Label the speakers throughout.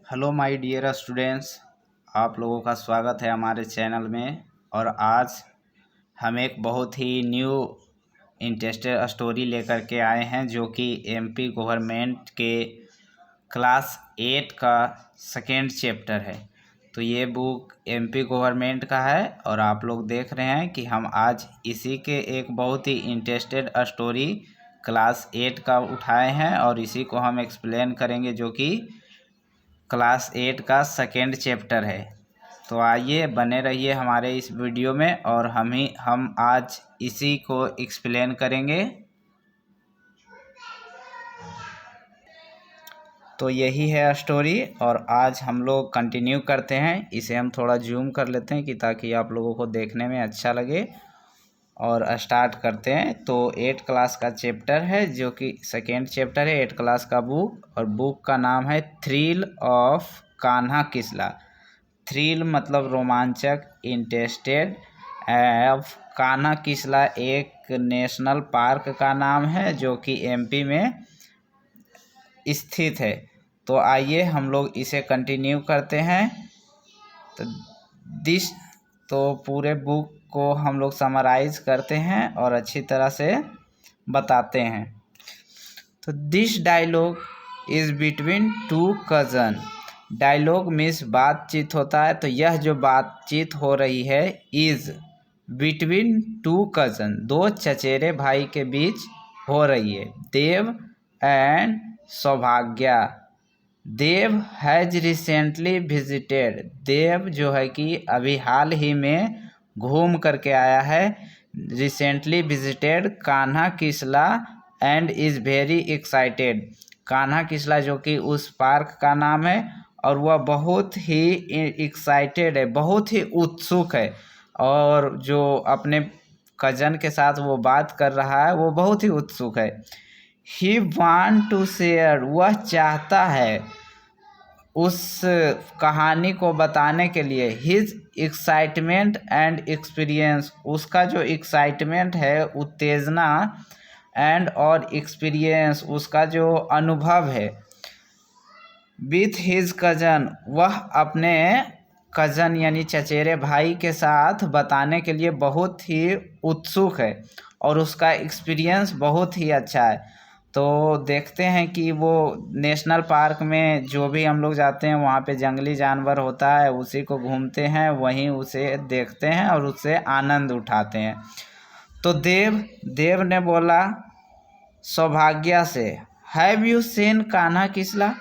Speaker 1: Hello my dear students, आप लोगों का स्वागत है हमारे चैनल में। और आज हम एक बहुत ही न्यू इंटरेस्टेड स्टोरी लेकर के आए हैं जो कि एमपी गवर्नमेंट के क्लास 8 का सेकेंड चैप्टर है। तो ये बुक एमपी गवर्नमेंट का है और आप लोग देख रहे हैं कि हम आज इसी के एक बहुत ही इंटरेस्टेड स्टोरी क्लास 8 का उठाए हैं और इसी को हम एक्सप्लेन करेंगे जो कि क्लास 8 का सेकेंड चैप्टर है। तो आइए बने रहिए हमारे इस वीडियो में और हम आज इसी को एक्सप्लेन करेंगे। तो यही है स्टोरी और आज हम लोग कंटिन्यू करते हैं। इसे हम थोड़ा जूम कर लेते हैं कि ताकि आप लोगों को देखने में अच्छा लगे और स्टार्ट करते हैं। तो 8 क्लास का चैप्टर है जो कि सेकेंड चैप्टर है 8 क्लास का बुक, और बुक का नाम है थ्रिल ऑफ कान्हा किसला। थ्रिल मतलब रोमांचक, इंटरेस्टेड ऑफ कान्हा किसला एक नेशनल पार्क का नाम है जो कि एमपी में स्थित है। तो आइए हम लोग इसे कंटिन्यू करते हैं। तो पूरे बुक को हम लोग समराइज करते हैं और अच्छी तरह से बताते हैं। तो this dialogue is between two cousin. Dialogue means बातचीत होता है, तो यह जो बातचीत हो रही है इज़ बिटवीन टू कज़न, दो चचेरे भाई के बीच हो रही है। Dev and Saubhagya. Dev has recently visited. Dev जो है कि अभी हाल ही में घूम करके आया है। Recently visited Kanha Kisli and is very excited. Kanha Kisli जो कि उस पार्क का नाम है और वह बहुत ही एक्साइटेड है, बहुत ही उत्सुक है। और जो अपने कजन के साथ वो बात कर रहा है वो बहुत ही उत्सुक है। ही वांट टू शेयर, वह चाहता है उस कहानी को बताने के लिए। हिज एक्साइटमेंट एंड एक्सपीरियंस, उसका जो एक्साइटमेंट है, उत्तेजना, एंड और एक्सपीरियंस, उसका जो अनुभव है। विथ हिज कज़न, वह अपने कज़न यानी चचेरे भाई के साथ बताने के लिए बहुत ही उत्सुक है और उसका एक्सपीरियंस बहुत ही अच्छा है। तो देखते हैं कि वो नेशनल पार्क में जो भी हम लोग जाते हैं वहाँ पे जंगली जानवर होता है, उसी को घूमते हैं, वहीं उसे देखते हैं और उससे आनंद उठाते हैं। तो देव ने बोला सौभाग्या से, हैव यू सीन कान्हा किसला,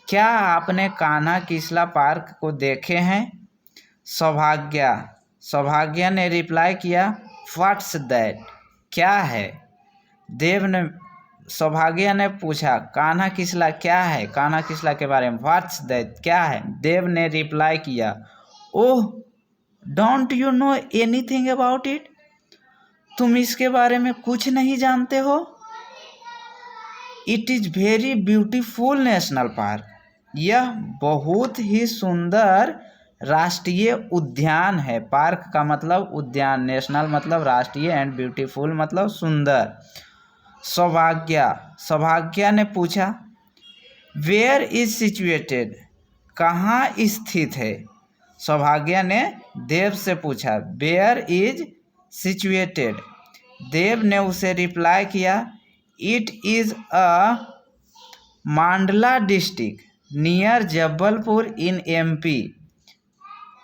Speaker 1: क्या आपने कान्हा किसला पार्क को देखे हैं। सौभाग्या ने रिप्लाई किया, व्हाट्स दैट, क्या है। सौभाग्या ने पूछा कान्हा किसला क्या है, कान्हा किसला के बारे में, व्हाट्स दैट, क्या है। देव ने रिप्लाई किया, oh don't you know anything about it, तुम इसके बारे में कुछ नहीं जानते हो। It is very beautiful national park, यह बहुत ही सुंदर राष्ट्रीय उद्यान है। पार्क का मतलब उद्यान, नेशनल मतलब राष्ट्रीय, एंड ब्यूटीफुल मतलब सुंदर। सौभाग्या ने पूछा, वेयर इज सिचुएटेड, कहाँ स्थित है। सौभाग्या ने देव से पूछा, वेयर इज सिचुएटेड। देव ने उसे रिप्लाई किया, इट इज़ अ मांडला district near Jabalpur in MP.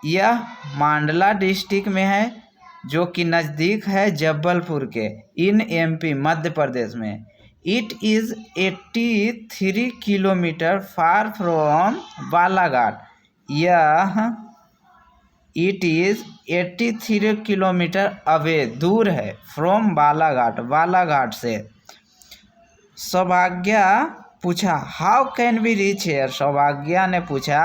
Speaker 1: यह मांडला डिस्ट्रिक्ट में है जो कि नज़दीक है जबलपुर के, इन एमपी मध्य प्रदेश में। It is 83 kilometre far from Balaghat. It is 83 kilometre away, दूर है, फ्रॉम बालाघाट से। सौभाग्या पूछा, how can we reach here. Saubhagya ने पूछा,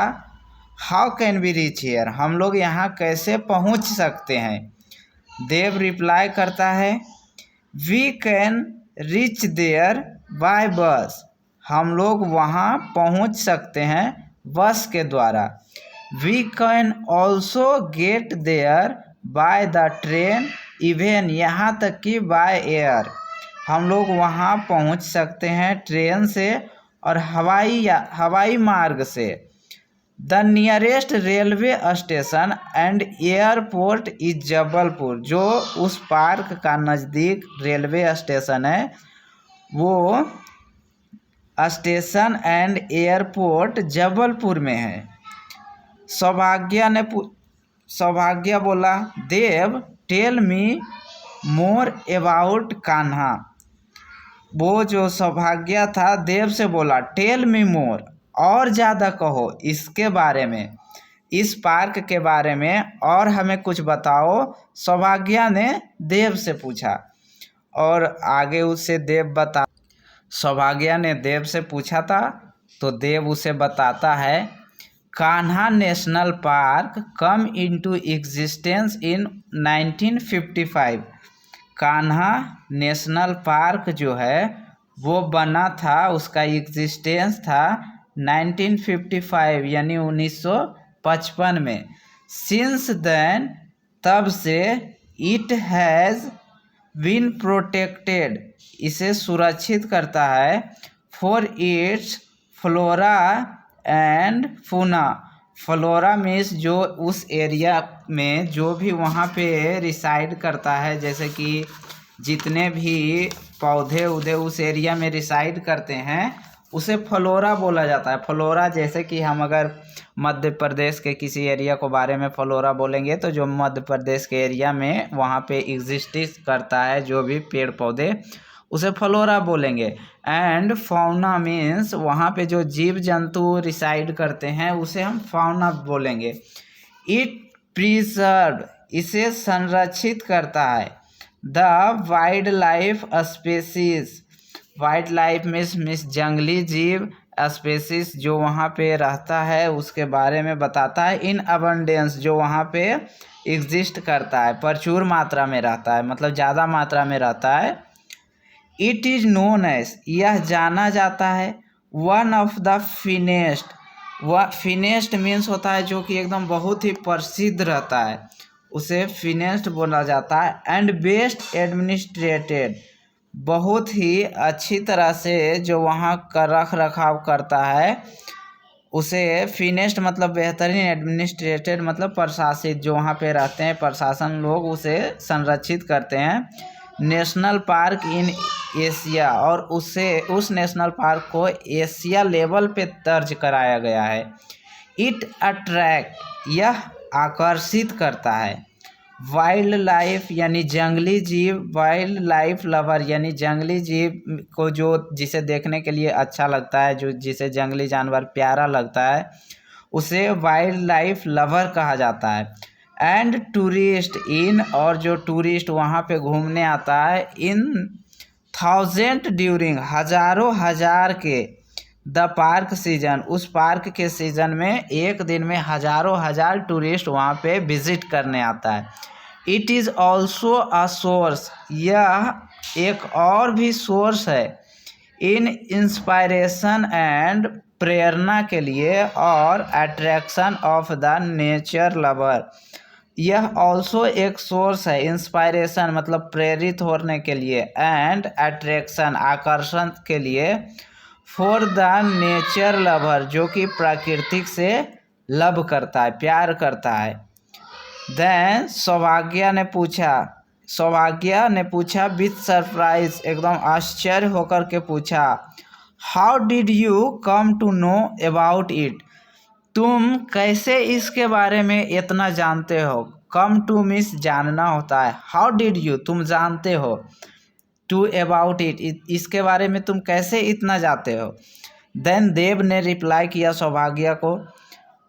Speaker 1: how can we reach here, हम लोग यहाँ कैसे पहुँच सकते हैं। देव रिप्लाई करता है, we can reach there by bus, हम लोग वहाँ पहुँच सकते हैं बस के द्वारा। We can also get there by the train, even यहाँ तक कि बाय एयर, हम लोग वहाँ पहुँच सकते हैं ट्रेन से और हवाई मार्ग से। The nearest railway station and airport is Jabalpur. जो उस पार्क का नज़दीक रेलवे स्टेशन है वो स्टेशन एंड एयरपोर्ट जबलपुर में है। सौभाग्य बोला, देव tell me more about Kanha. वो जो सौभाग्य था देव से बोला, टेल मी मोर, और ज़्यादा कहो इसके बारे में, इस पार्क के बारे में और हमें कुछ बताओ। सौभाग्य ने देव से पूछा और आगे उसे सौभाग्य ने देव से पूछा था तो देव उसे बताता है, Kanha national park come into existence in 1955। Kanha national park जो है वो बना था, उसका एग्जिस्टेंस था 1955 यानी 1955 में। सिंस देन, तब से, इट हैज़ बीन प्रोटेक्टेड, इसे सुरक्षित करता है, for its flora and fauna. Flora means जो उस एरिया में जो भी वहाँ पे रिसाइड करता है, जैसे कि जितने भी पौधे उधे उस एरिया में रिसाइड करते हैं उसे फ्लोरा बोला जाता है। फ्लोरा जैसे कि हम अगर मध्य प्रदेश के किसी एरिया को बारे में फ्लोरा बोलेंगे तो जो मध्य प्रदेश के एरिया में वहाँ पे एग्जिस्ट करता है जो भी पेड़ पौधे उसे फ्लोरा बोलेंगे। एंड फौना मीन्स वहाँ पे जो जीव जंतु रिसाइड करते हैं उसे हम फौना बोलेंगे। इट प्रिजर्व, इसे संरक्षित करता है, the wild life species. Wild life means जंगली जीव, स्पेसीज जो वहाँ पे रहता है उसके बारे में बताता है। इन अबंडेंस, जो वहाँ पे एग्जिस्ट करता है, प्रचुर मात्रा में रहता है, मतलब ज़्यादा मात्रा में रहता है। इट इज़ नोन एज, यह जाना जाता है, वन ऑफ द फिनेस्ट। वह फिनेस्ट मीन्स होता है जो कि एकदम बहुत ही प्रसिद्ध रहता है, उसे फिनेस्ट बोला जाता है। एंड बेस्ट एडमिनिस्ट्रेटेड, बहुत ही अच्छी तरह से जो वहाँ का रख रखाव करता है उसे फिनेस्ट मतलब बेहतरीन, एडमिनिस्ट्रेटेड मतलब प्रशासित, जो वहाँ पे रहते हैं प्रशासन लोग उसे संरक्षित करते हैं। नेशनल पार्क इन एशिया, और उस नेशनल पार्क को एशिया लेवल पे दर्ज कराया गया है। इट अट्रैक्ट, यह आकर्षित करता है, वाइल्ड लाइफ यानी जंगली जीव, वाइल्ड लाइफ लवर यानी जंगली जीव को जो जिसे देखने के लिए अच्छा लगता है, जो जिसे जंगली जानवर प्यारा लगता है उसे वाइल्ड लाइफ लवर कहा जाता है। एंड टूरिस्ट इन, और जो टूरिस्ट वहाँ पे घूमने आता है, इन थाउजेंड ड्यूरिंग, हजारों हजार के, द पार्क सीजन, उस पार्क के सीज़न में एक दिन में हजारों हजार टूरिस्ट वहाँ पे विजिट करने आता है। It is also a source, यह एक और भी सोर्स है, इन इंस्पायरेशन एंड, प्रेरणा के लिए, और attraction of the nature lover. यह ऑल्सो एक सोर्स है, इंस्पायरेशन मतलब प्रेरित होने के लिए, एंड अट्रैक्शन आकर्षण के लिए, फॉर द नेचर लवर जो कि प्राकृतिक से लव करता है, प्यार करता है। देन सौभाग्य ने पूछा विथ सरप्राइज, एकदम आश्चर्य होकर के पूछा, how did you come to know about it, तुम कैसे इसके बारे में इतना जानते हो। कम टू मीन्स जानना होता है, हाउ डिड यू तुम जानते हो, टू अबाउट इट इसके बारे में तुम कैसे इतना जानते हो। देन देव ने रिप्लाई किया सौभाग्य को,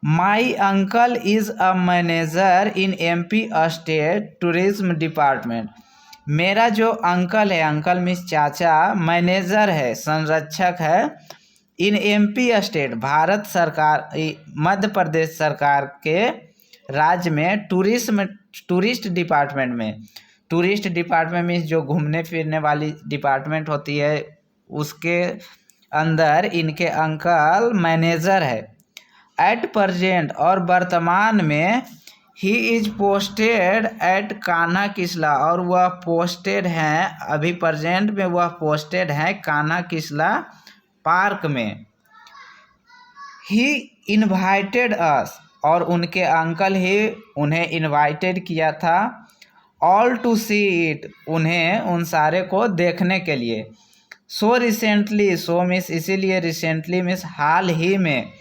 Speaker 1: my uncle is a manager in MP state tourism department. मेरा जो अंकल है, अंकल मीन्स चाचा, मैनेजर है, संरक्षक है, इन MP स्टेट भारत सरकार, मध्य प्रदेश सरकार के राज्य में टूरिस्ट डिपार्टमेंट में। टूरिस्ट डिपार्टमेंट मीन्स जो घूमने फिरने वाली डिपार्टमेंट होती है उसके अंदर इनके अंकल मैनेजर है। एट प्रेजेंट, और वर्तमान में, he is posted at Kanha Kisli, और वह पोस्टेड हैं, अभी प्रेजेंट में वह पोस्टेड हैं कान्हा किसला पार्क में। ही इनवाइटेड अस, और उनके अंकल ही उन्हें इनवाइटेड किया था, ऑल टू सी इट, उन्हें उन सारे को देखने के लिए। सो रिसेंटली, सो मिस इसीलिए, रिसेंटली मिस हाल ही में,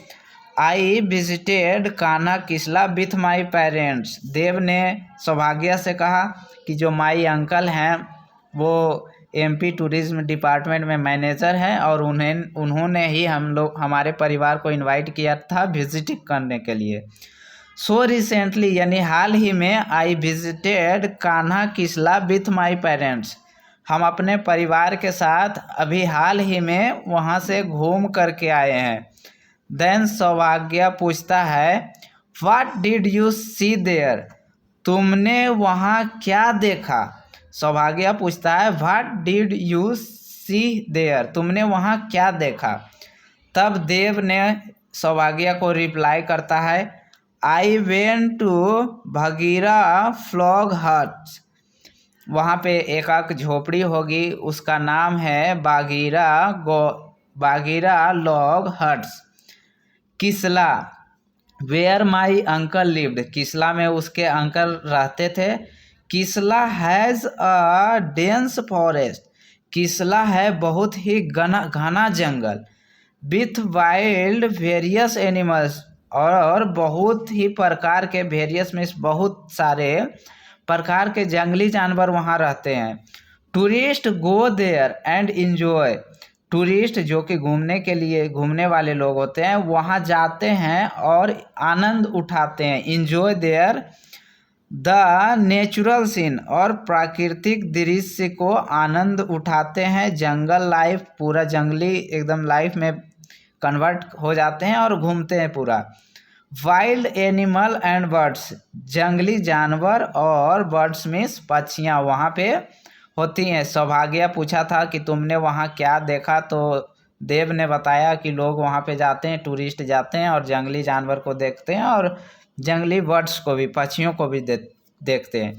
Speaker 1: I visited Kanha Kisli with my parents, देव ने सौभाग्य से कहा कि जो माई अंकल हैं वो एमपी टूरिज्म डिपार्टमेंट में मैनेजर हैं और उन्होंने ही हमारे परिवार को इनवाइट किया था विजिट करने के लिए। सो रिसेंटली यानी हाल ही में, I visited Kanha Kisli with my parents, हम अपने परिवार के साथ अभी हाल ही में वहाँ से घूम करके आए हैं। देन सौभाग्य पूछता है, what did you see there, तुमने वहाँ क्या देखा। सौभाग्य पूछता है, what did you see there, तुमने वहाँ क्या देखा। तब देव ने सौभाग्य को रिप्लाई करता है, I went to Bagheera log hut, वहाँ पे एक झोपड़ी होगी, उसका नाम है Bagheera log huts. Kisli, where my uncle lived, Kisli में उसके अंकल रहते थे। Kisli has a dense forest, Kisli है बहुत ही घना जंगल। विथ वाइल्ड वेरियस एनिमल्स, और बहुत ही प्रकार के, वेरियस मीन्स बहुत सारे प्रकार के जंगली जानवर वहाँ रहते हैं। Tourist go there and enjoy, tourist जो कि घूमने के लिए, घूमने वाले लोग होते हैं, वहाँ जाते हैं और आनंद उठाते हैं। Enjoy there the natural scene, और प्राकृतिक दृश्य को आनंद उठाते हैं। जंगल लाइफ, पूरा जंगली एकदम लाइफ में कन्वर्ट हो जाते हैं और घूमते हैं पूरा। वाइल्ड एनिमल एंड बर्ड्स, जंगली जानवर और बर्ड्स मीन्स पक्षियाँ वहाँ पे होती हैं। सौभाग्य पूछा था कि तुमने वहाँ क्या देखा, तो देव ने बताया कि लोग वहाँ पे जाते हैं, टूरिस्ट जाते हैं और जंगली जानवर को देखते हैं और जंगली बर्ड्स को भी, पक्षियों को भी देखते हैं।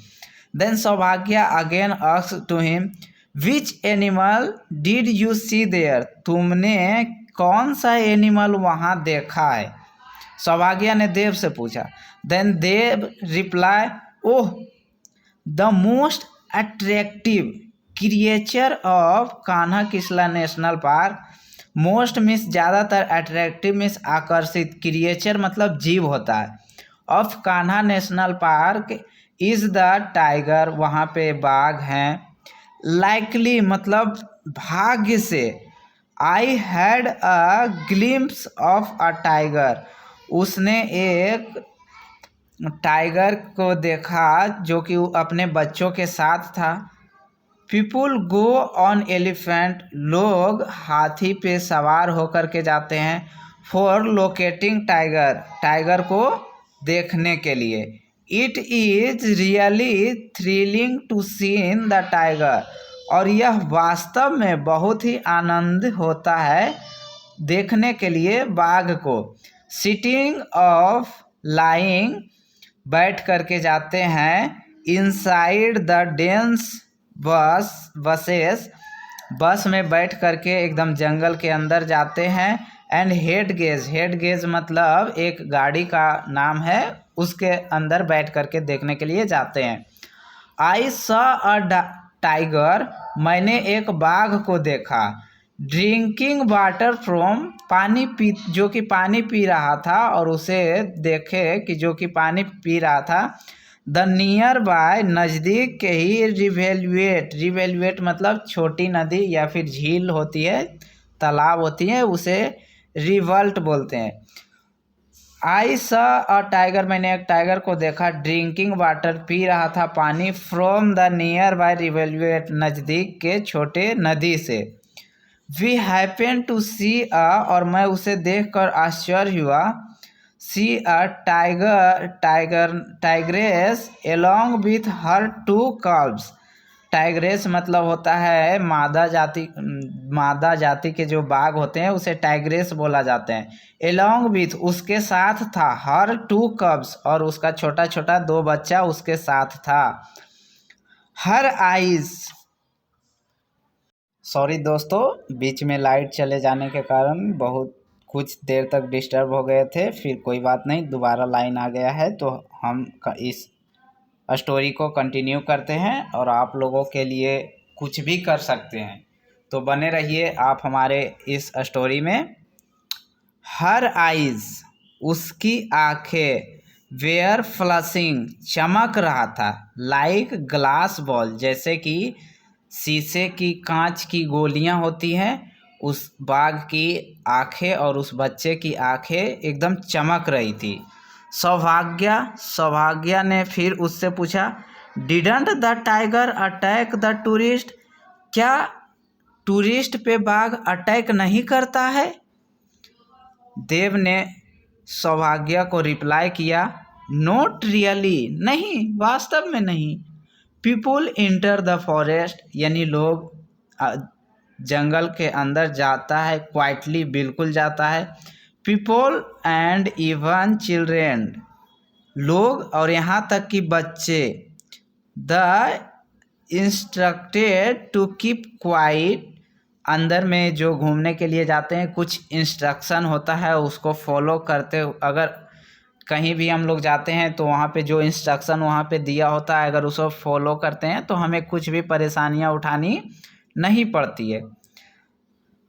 Speaker 1: Then Saubhagya again asked to him, which animal did you see there, तुमने कौन सा एनिमल वहाँ देखा है। सौभाग्य ने देव से पूछा। Then Dev reply, oh the most attractive creature of Kanha Kisli national park, most means ज़्यादातर, अट्रैक्टिव मीन्स आकर्षित, क्रिएचर मतलब जीव होता है, of Kanha national park is the tiger, वहाँ पे बाघ हैं। लाइकली मतलब भाग्य से, I had a glimpse of a tiger, उसने एक टाइगर को देखा जो कि अपने बच्चों के साथ था। पीपुल गो ऑन एलिफेंट, लोग हाथी पे सवार होकर के जाते हैं। फॉर लोकेटिंग टाइगर, टाइगर को देखने के लिए। It is really thrilling to seen the tiger, और यह वास्तव में बहुत ही आनंद होता है देखने के लिए बाघ को। सिटिंग ऑफ लाइंग, बैठ करके जाते हैं। इनसाइड द डेंस बसेस, बस में बैठ करके एकदम जंगल के अंदर जाते हैं। एंड हेड गेज मतलब एक गाड़ी का नाम है, उसके अंदर बैठ करके देखने के लिए जाते हैं। आई सॉ अ टाइगर, मैंने एक बाघ को देखा। ड्रिंकिंग वाटर फ्रॉम, जो कि पानी पी रहा था, और उसे देखे कि जो कि पानी पी रहा था। द नियर बाय, नज़दीक के ही। रिवेलुएट मतलब छोटी नदी या फिर झील होती है, तालाब होती है, उसे रिवल्ट बोलते हैं। आई सॉ अ टाइगर, मैंने एक टाइगर को देखा। ड्रिंकिंग वाटर, पी रहा था पानी। From the nearby rivulet, नज़दीक के छोटे नदी से। We happen to see a, और मैं उसे देखकर आश्चर्य हुआ। See a tigress along with her 2 cubs, tigress मतलब होता है मादा जाति के जो बाघ होते हैं उसे टाइग्रेस बोला जाते हैं। एलोंग विथ, उसके साथ था। हर 2 कब्स, और उसका छोटा छोटा 2 बच्चा उसके साथ था। हर आइज, सॉरी दोस्तों, बीच में लाइट चले जाने के कारण बहुत कुछ देर तक डिस्टर्ब हो गए थे, फिर कोई बात नहीं, दोबारा लाइन आ गया है तो हम इस स्टोरी को कंटिन्यू करते हैं और आप लोगों के लिए कुछ भी कर सकते हैं। तो बने रहिए आप हमारे इस स्टोरी में। हर आइज, उसकी आंखें, वेयर फ्लशिंग, चमक रहा था, लाइक ग्लास बॉल, जैसे कि शीशे की कांच की गोलियां होती हैं, उस बाघ की आंखें और उस बच्चे की आंखें एकदम चमक रही थी। सौभाग्य ने फिर उससे पूछा, didn't the tiger attack the tourist? क्या टूरिस्ट पे बाघ अटैक नहीं करता है? देव ने सौभाग्य को रिप्लाई किया, नॉट रियली, नहीं, वास्तव में नहीं। पीपुल इंटर द फॉरेस्ट, यानी लोग जंगल के अंदर जाता है, क्वाइटली, बिल्कुल जाता है। पीपल एंड इवन चिल्ड्रेन, लोग और यहाँ तक कि बच्चे। The instructed to keep quiet, अंदर में जो घूमने के लिए जाते हैं कुछ इंस्ट्रक्शन होता है, उसको फॉलो करते। अगर कहीं भी हम लोग जाते हैं तो वहाँ पे जो इंस्ट्रक्शन वहाँ पे दिया होता है, अगर उसको फॉलो करते हैं तो हमें कुछ भी परेशानियाँ उठानी नहीं पड़ती है।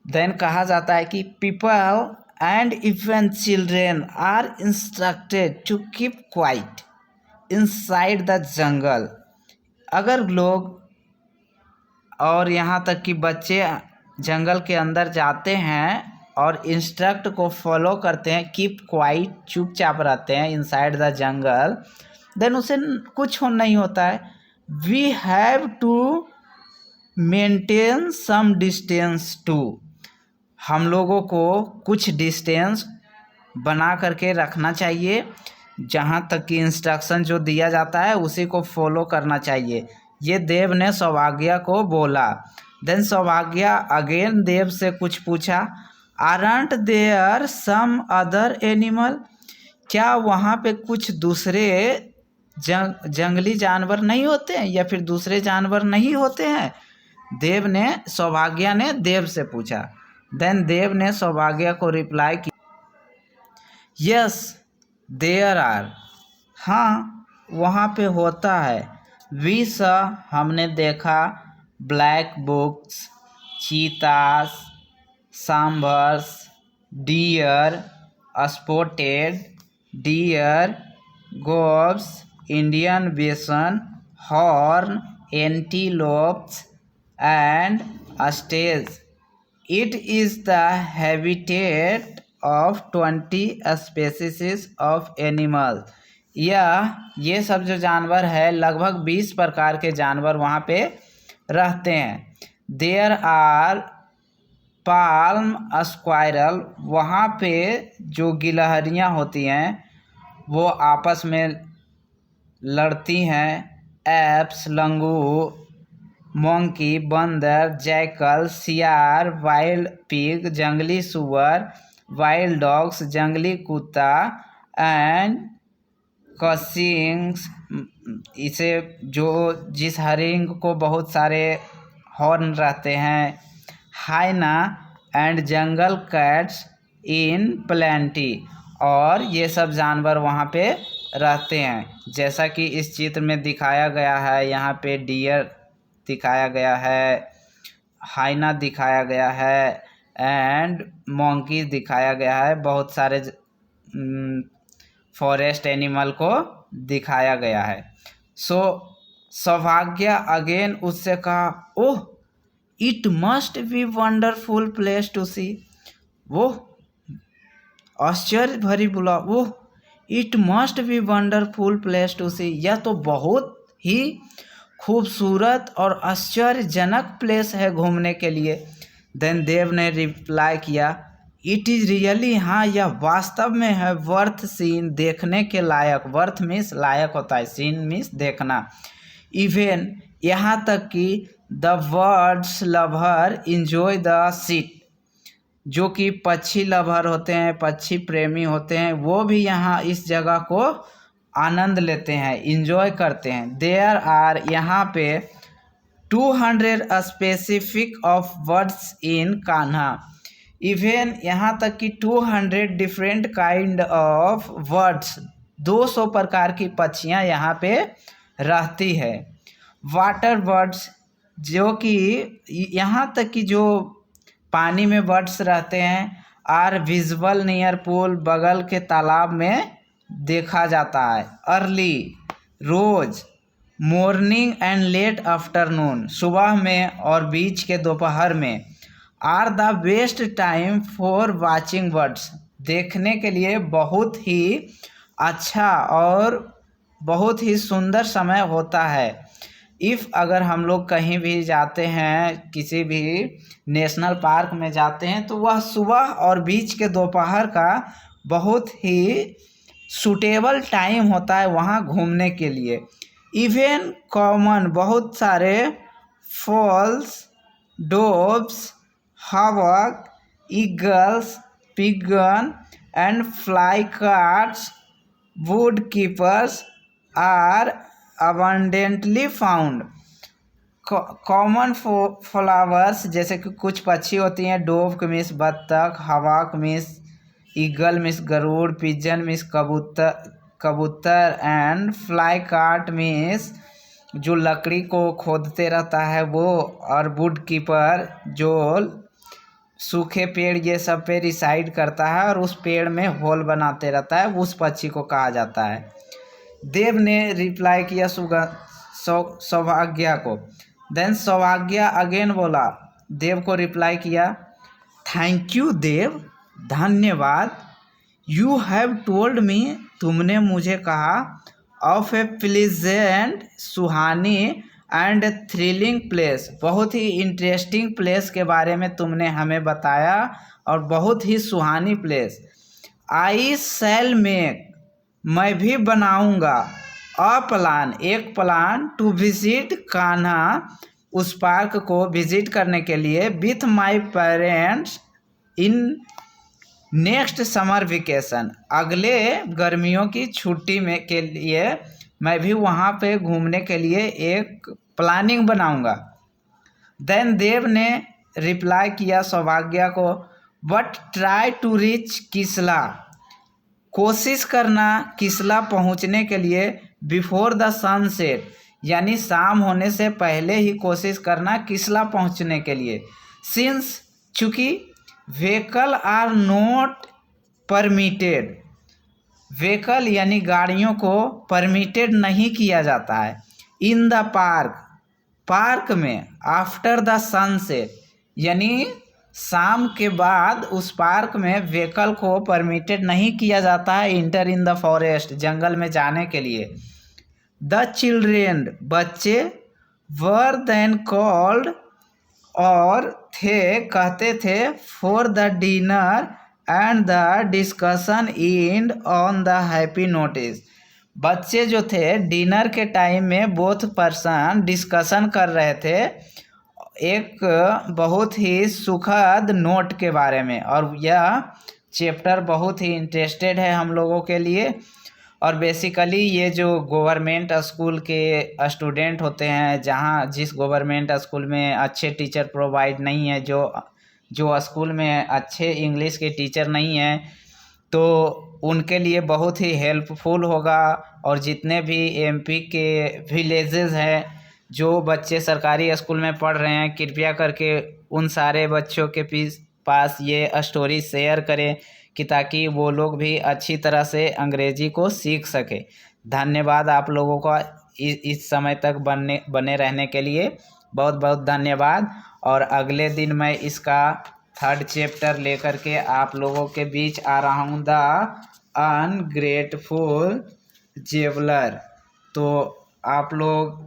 Speaker 1: देन कहा जाता है कि people and even children are instructed to keep quiet inside the jungle. अगर लोग और यहाँ तक कि बच्चे जंगल के अंदर जाते हैं और इंस्ट्रक्ट को फॉलो करते हैं, कीप क्वाइट, चुपचाप रहते हैं इनसाइड द जंगल, देन उसे कुछ नहीं होता है। We have to maintain some distance to, हम लोगों को कुछ डिस्टेंस बना करके रखना चाहिए, जहाँ तक कि इंस्ट्रक्शन जो दिया जाता है उसी को फॉलो करना चाहिए। ये देव ने सौभाग्य को बोला। देन सौभाग्य अगेन देव से कुछ पूछा, aren't there some other animal, क्या वहाँ पे कुछ दूसरे जंगली जानवर नहीं होते हैं या फिर दूसरे जानवर नहीं होते हैं? सौभाग्य ने देव से पूछा। देन देव ने सौभाग्य को रिप्लाई किया, यस देयर आर, हाँ वहाँ पे होता है। वी सा, हमने देखा, black bucks, cheetahs, sambars, deer, spotted deer, gaurs, Indian bison, horn, antelopes and stags. It is the habitat of 20 species of animals. ये सब जो जानवर है, लगभग 20 प्रकार के जानवर वहाँ पे रहते हैं। There are palm squirrel, वहाँ पे जो गिलहरियाँ होती हैं वो आपस में लड़ती हैं। एप्स, लंगूर, मंकी, बंदर, जैकल, सियार, वाइल्ड पिग, जंगली सुअर, वाइल्ड डॉग्स, जंगली कुत्ता एंड कसिंग्स, इसे जो जिस हरिंग को बहुत सारे हॉर्न रहते हैं। Hyena and jungle cats in plenty, और ये सब जानवर वहाँ पे रहते हैं, जैसा कि इस चित्र में दिखाया गया है। यहाँ पे डियर दिखाया गया है, हाइना दिखाया गया है एंड मंकी दिखाया गया है। बहुत सारे फॉरेस्ट एनिमल को दिखाया गया है। सौभाग्य अगेन उससे कहा, oh it must be wonderful place to see, वो आश्चर्य भरी बोला, oh it must be wonderful place to see, यह तो बहुत ही खूबसूरत और आश्चर्यजनक प्लेस है घूमने के लिए। देन देव ने रिप्लाई किया, इट इज़ रियली, हाँ यह वास्तव में है, वर्थ सीन, देखने के लायक। वर्थ मीन्स लायक होता है, सीन मीन्स देखना। इवन, यहाँ तक कि the birds lover enjoy the seat, जो कि पक्षी लवर होते हैं, पक्षी प्रेमी होते हैं, वो भी यहाँ इस जगह को आनंद लेते हैं, इंजॉय करते हैं। देयर आर, यहाँ पे 200 specific of birds in Kanha, even यहाँ तक कि 200 डिफरेंट काइंड ऑफ बर्ड्स, 200 प्रकार की पक्षियाँ यहाँ पे रहती है। वाटर बर्ड्स, जो कि यहाँ तक कि जो पानी में बर्ड्स रहते हैं, आर विजिबल नियर पूल, बगल के तालाब में देखा जाता है। अर्ली, रोज, मॉर्निंग एंड लेट आफ्टरनून, सुबह में और बीच के दोपहर में, are the best time for watching birds, देखने के लिए बहुत ही अच्छा और बहुत ही सुंदर समय होता है। इफ़ अगर हम लोग कहीं भी जाते हैं, किसी भी नेशनल पार्क में जाते हैं, तो वह सुबह और बीच के दोपहर का बहुत ही सूटेबल टाइम होता है वहाँ घूमने के लिए। इवन कॉमन, बहुत सारे fowls, doves, hawk, eagles, pigeon and flycatchers, woodpeckers are abundantly found. Common flowers, जैसे कि कुछ पक्षी होती हैं, डोव मिस बत्तख, हवाक मिस ईगल मिस गरुड़, पिजन मिस कबूतर एंड फ्लाई कार्ट मिस जो लकड़ी को खोदते रहता है वो, और वुड कीपर जो सूखे पेड़ ये सब पे रिसाइड करता है और उस पेड़ में होल बनाते रहता है, उस पक्षी को कहा जाता है। देव ने रिप्लाई किया सौभाग्य को। देन सौभाग्य अगेन बोला, देव को रिप्लाई किया, थैंक यू देव, धन्यवाद। यू हैव टोल्ड मी, तुमने मुझे कहा, of A pleasant, Suhani and thrilling place, बहुत ही इंटरेस्टिंग प्लेस के बारे में तुमने हमें बताया और बहुत ही सुहानी प्लेस। आई शैल मेक, मैं भी बनाऊंगा, अ प्लान, एक प्लान, टू विजिट कान्हा, उस पार्क को विजिट करने के लिए, with my parents in next summer vacation, अगले गर्मियों की छुट्टी में के लिए मैं भी वहाँ पे घूमने के लिए एक प्लानिंग बनाऊंगा। देन देव ने रिप्लाई किया सौभाग्य को, बट ट्राई टू रीच किसला, कोशिश करना किसला पहुँचने के लिए, बिफोर द सनसेट, यानी शाम होने से पहले ही कोशिश करना किसला पहुँचने के लिए। सिंस, चूँकि vehicle are not permitted, vehicle यानी गाड़ियों को परमिटेड नहीं किया जाता है। इन द पार्क, पार्क में, आफ्टर द सनसेट, यानी शाम के बाद उस पार्क में व्हीकल को परमिटेड नहीं किया जाता है। इंटर इन द फॉरेस्ट, जंगल में जाने के लिए। द चिल्ड्रेन, बच्चे, वर देन कॉल्ड, और थे, कहते थे, for the dinner and the discussion and on the happy notice, बच्चे जो थे डिनर के टाइम में बोथ पर्सन डिस्कशन कर रहे थे एक बहुत ही सुखद नोट के बारे में, और यह चैप्टर बहुत ही इंटरेस्टेड है हम लोगों के लिए। और बेसिकली ये जो गवर्नमेंट स्कूल के स्टूडेंट होते हैं, जहाँ जिस गवर्नमेंट स्कूल में अच्छे टीचर प्रोवाइड नहीं है, जो स्कूल में अच्छे इंग्लिश के टीचर नहीं हैं, तो उनके लिए बहुत ही हेल्पफुल होगा। और जितने भी एमपी के विलेजेस हैं, जो बच्चे सरकारी स्कूल में पढ़ रहे हैं, कृपया करके उन सारे बच्चों के पास ये स्टोरी शेयर करें कि ताकि वो लोग भी अच्छी तरह से अंग्रेजी को सीख सके। धन्यवाद आप लोगों का इस समय तक बने रहने के लिए, बहुत बहुत धन्यवाद। और अगले दिन मैं इसका 3rd चैप्टर लेकर के आप लोगों के बीच आ रहा हूँ, द अनग्रेटफुल जेवलर। तो आप लोग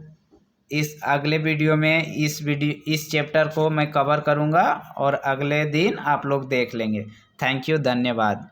Speaker 1: इस अगले वीडियो में इस चैप्टर को मैं कवर करूँगा और अगले दिन आप लोग देख लेंगे। थैंक यू, धन्यवाद।